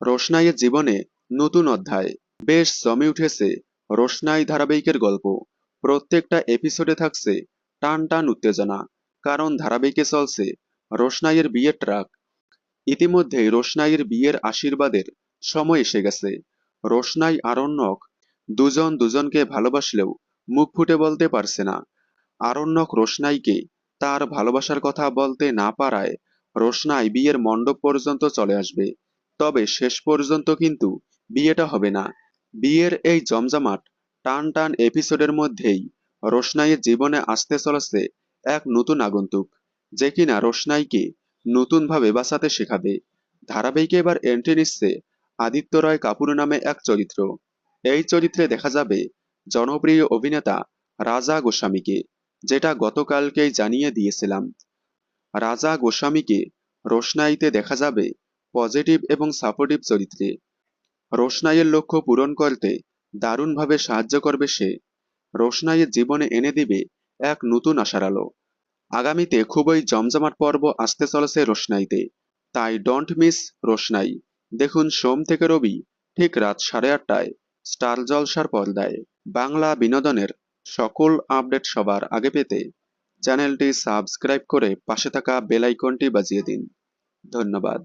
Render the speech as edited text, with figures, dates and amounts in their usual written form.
রোশনাইয়ের জীবনে নতুন অধ্যায়। বেশ জমে উঠেছে রোশনাই ধারাবাহিকের গল্প। প্রত্যেকটা এপিসোডে থাকছে টান টান উত্তেজনা, কারণ ধারাবাহিকে চলছে রোশনাইয়ের বিয়ের ট্রাক। ইতিমধ্যেই রোশনাইয়ের বিয়ের আশীর্বাদের সময় এসে গেছে। রোশনাই আরণ্যক দুজন দুজনকে ভালোবাসলেও মুখ ফুটে বলতে পারছে না। আরণ্যক রোশনাইকে তার ভালোবাসার কথা বলতে না পারায় রোশনাই বিয়ের মণ্ডপ পর্যন্ত চলে আসবে। তবে শেষ পর্যন্ত কিন্তু বিয়েটা হবে না। বিয়ের এই জমজমাট টান টান এপিসোডের মধ্যেই রোশনাইয়ের জীবনে আসতে চলেছে এক নতুন আগন্তুক, যে কিনা রোশনাইকে নতুনভাবে বাঁচাতে শেখাবে। ধারাবাহিকে এবার এন্ট্রি নিচ্ছে আদিত্য রয় কাপুর নামে এক চরিত্র। এই চরিত্রে দেখা যাবে জনপ্রিয় অভিনেতা রাজা গোস্বামীকে, যেটা গতকালকেই জানিয়ে দিয়েছিলাম। রাজা গোস্বামীকে রোশনাইতে দেখা যাবে পজিটিভ এবং সাপোর্টিভ চরিত্রে। রোশনাইয়ের লক্ষ্য পূরণ করতে দারুণভাবে সাহায্য করবে সে। রোশনাইয়ের জীবনে এনে দিবে এক নতুন আশার আলো। আগামীতে খুবই জমজমাট পর্ব আসতে চলেছে রোশনাইতে, তাই ডোন্ট মিস রোশনাই। দেখুন সোম থেকে রবি ঠিক রাত 8:30টায় স্টার জলসার পর্দায়। বাংলা বিনোদনের সকল আপডেট সবার আগে পেতে চ্যানেলটি সাবস্ক্রাইব করে পাশে থাকা বেল আইকনটি বাজিয়ে দিন। ধন্যবাদ।